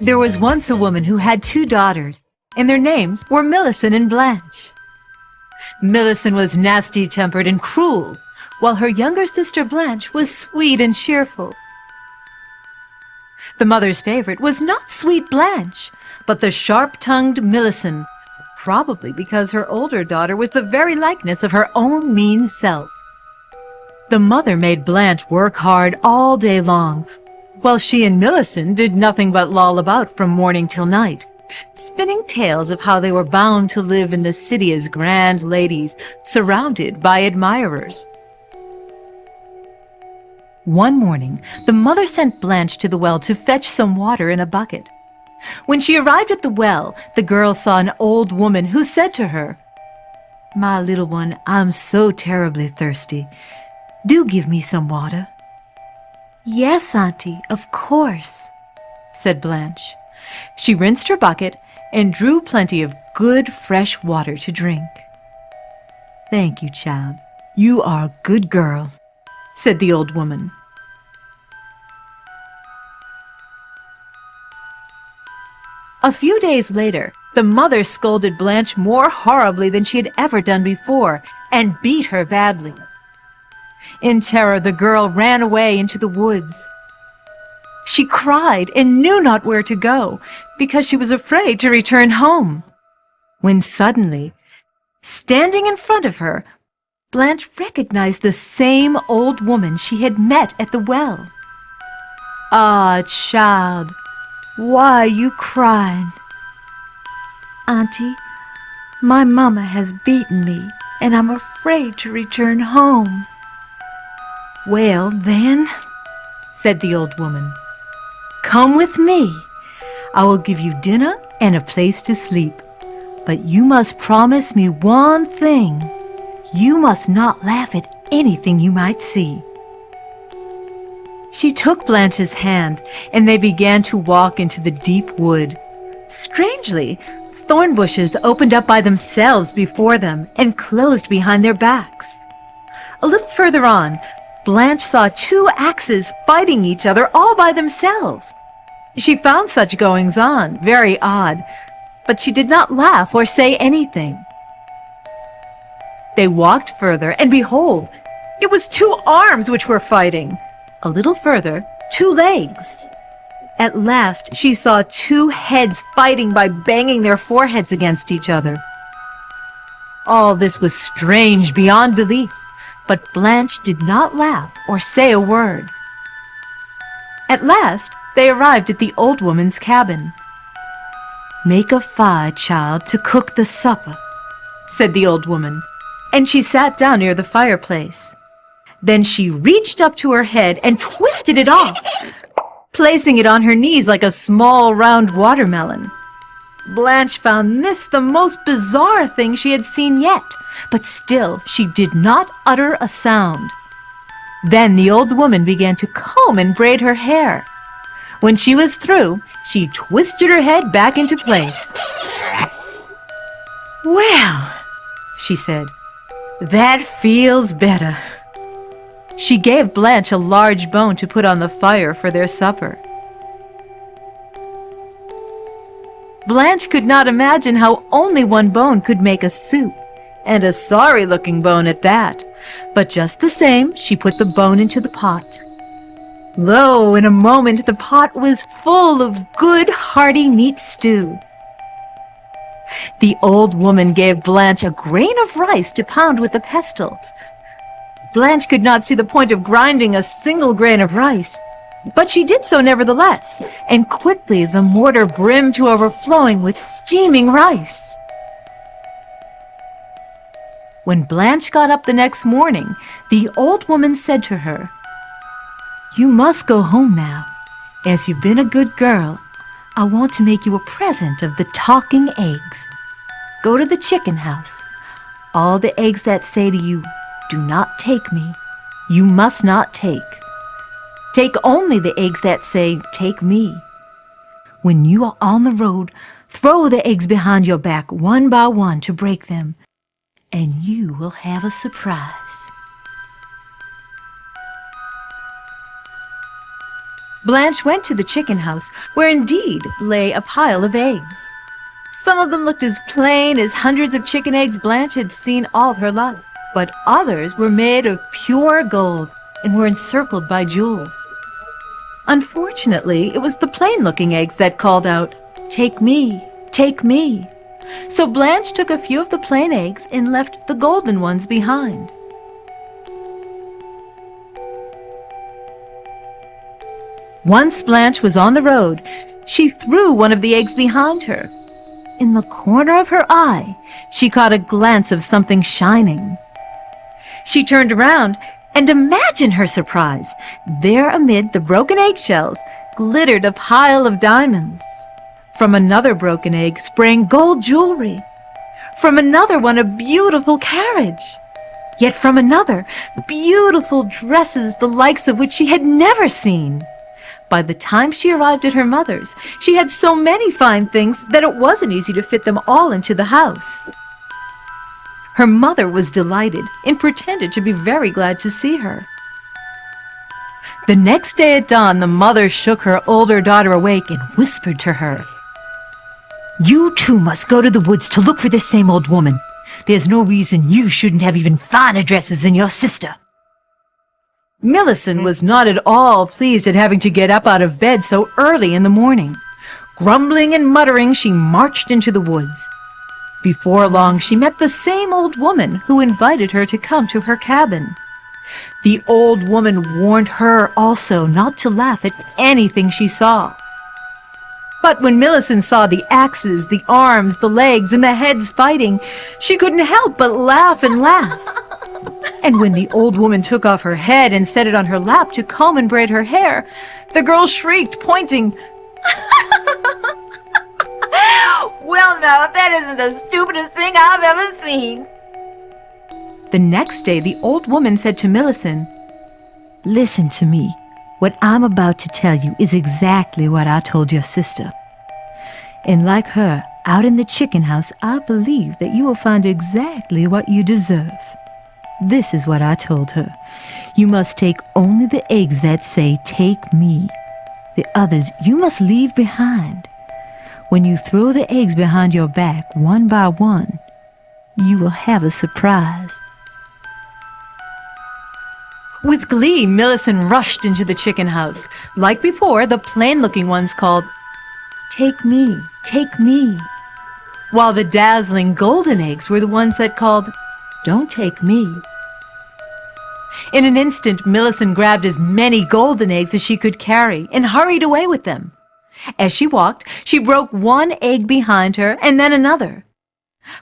There was once a woman who had two daughters, and their names were Millicent and Blanche. Millicent was nasty-tempered and cruel, while her younger sister Blanche was sweet and cheerful. The mother's favorite was not sweet Blanche, but the sharp-tongued Millicent, probably because her older daughter was the very likeness of her own mean self. The mother made Blanche work hard all day long, while she and Millicent did nothing but loll about from morning till night, spinning tales of how they were bound to live in the city as grand ladies, surrounded by admirers. One morning, the mother sent Blanche to the well to fetch some water in a bucket. When she arrived at the well, the girl saw an old woman who said to her, "My little one, I'm so terribly thirsty. Do give me some water." "Yes, Auntie, of course," said Blanche. She rinsed her bucket and drew plenty of good, fresh water to drink. "Thank you, child. You are a good girl," said the old woman. A few days later, the mother scolded Blanche more horribly than she had ever done before and beat her badly. In terror, the girl ran away into the woods. She cried and knew not where to go because she was afraid to return home. When suddenly, standing in front of her, Blanche recognized the same old woman she had met at the well. "Ah, child, why are you crying?" "Auntie, my mama has beaten me, and I'm afraid to return home." "Well, then," said the old woman, "come with me. I will give you dinner and a place to sleep. But you must promise me one thing. You must not laugh at anything you might see." She took Blanche's hand, and they began to walk into the deep wood. Strangely, thorn bushes opened up by themselves before them and closed behind their backs. A little further on, Blanche saw two axes fighting each other all by themselves. She found such goings-on very odd, but she did not laugh or say anything. They walked further, and behold, it was two arms which were fighting. A little further, two legs. At last, she saw two heads fighting by banging their foreheads against each other. All this was strange beyond belief, but Blanche did not laugh or say a word. At last, they arrived at the old woman's cabin. "Make a fire, child, to cook the supper," said the old woman, and she sat down near the fireplace. Then she reached up to her head and twisted it off, placing it on her knees like a small round watermelon. Blanche found this the most bizarre thing she had seen yet, but still she did not utter a sound. Then the old woman began to comb and braid her hair. When she was through, she twisted her head back into place. "Well," she said, "that feels better." She gave Blanche a large bone to put on the fire for their supper. Blanche could not imagine how only one bone could make a soup, and a sorry-looking bone at that. But just the same, she put the bone into the pot. Lo, in a moment the pot was full of good, hearty meat stew. The old woman gave Blanche a grain of rice to pound with a pestle. Blanche could not see the point of grinding a single grain of rice, but she did so nevertheless, and quickly the mortar brimmed to overflowing with steaming rice. When Blanche got up the next morning, the old woman said to her, "You must go home now. As you've been a good girl, I want to make you a present of the talking eggs. Go to the chicken house. All the eggs that say to you, 'Do not take me,' you must not take. Take only the eggs that say, 'Take me.' When you are on the road, throw the eggs behind your back one by one to break them, and you will have a surprise." Blanche went to the chicken house, where indeed lay a pile of eggs. Some of them looked as plain as hundreds of chicken eggs Blanche had seen all her life, but others were made of pure gold and were encircled by jewels. Unfortunately, it was the plain-looking eggs that called out, "Take me, take me." So Blanche took a few of the plain eggs and left the golden ones behind. Once Blanche was on the road, she threw one of the eggs behind her. In the corner of her eye, she caught a glance of something shining. She turned around, and imagine her surprise. There amid the broken eggshells glittered a pile of diamonds. From another broken egg sprang gold jewelry. From another one, a beautiful carriage. Yet from another, beautiful dresses the likes of which she had never seen. By the time she arrived at her mother's, she had so many fine things that it wasn't easy to fit them all into the house. Her mother was delighted and pretended to be very glad to see her. The next day at dawn, the mother shook her older daughter awake and whispered to her, "You too must go to the woods to look for this same old woman. There's no reason you shouldn't have even finer dresses than your sister." Millicent was not at all pleased at having to get up out of bed so early in the morning. Grumbling and muttering, she marched into the woods. Before long, she met the same old woman who invited her to come to her cabin. The old woman warned her also not to laugh at anything she saw. But when Millicent saw the axes, the arms, the legs, and the heads fighting, she couldn't help but laugh and laugh. And when the old woman took off her head and set it on her lap to comb and braid her hair, the girl shrieked, pointing, "Well, now, that isn't the stupidest thing I've ever seen." The next day, the old woman said to Millicent, "Listen to me. What I'm about to tell you is exactly what I told your sister. And like her, out in the chicken house, I believe that you will find exactly what you deserve. This is what I told her. You must take only the eggs that say, 'Take me.' The others you must leave behind. When you throw the eggs behind your back, one by one, you will have a surprise." With glee, Millicent rushed into the chicken house. Like before, the plain-looking ones called, "Take me, take me," while the dazzling golden eggs were the ones that called, "Don't take me." In an instant, Millicent grabbed as many golden eggs as she could carry and hurried away with them. As she walked, she broke one egg behind her and then another.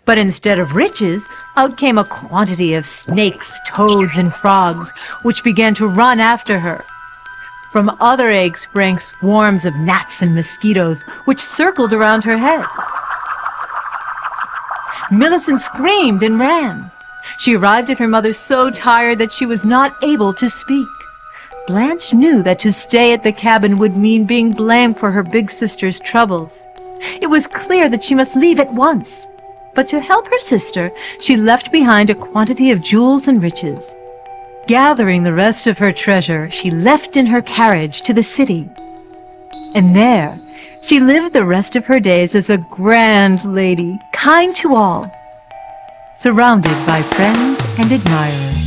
But instead of riches, out came a quantity of snakes, toads, and frogs, which began to run after her. From other eggs sprang swarms of gnats and mosquitoes, which circled around her head. Millicent screamed and ran. She arrived at her mother so tired that she was not able to speak. Blanche knew that to stay at the cabin would mean being blamed for her big sister's troubles. It was clear that she must leave at once. But to help her sister, she left behind a quantity of jewels and riches. Gathering the rest of her treasure, she left in her carriage to the city. And there, she lived the rest of her days as a grand lady, kind to all, surrounded by friends and admirers.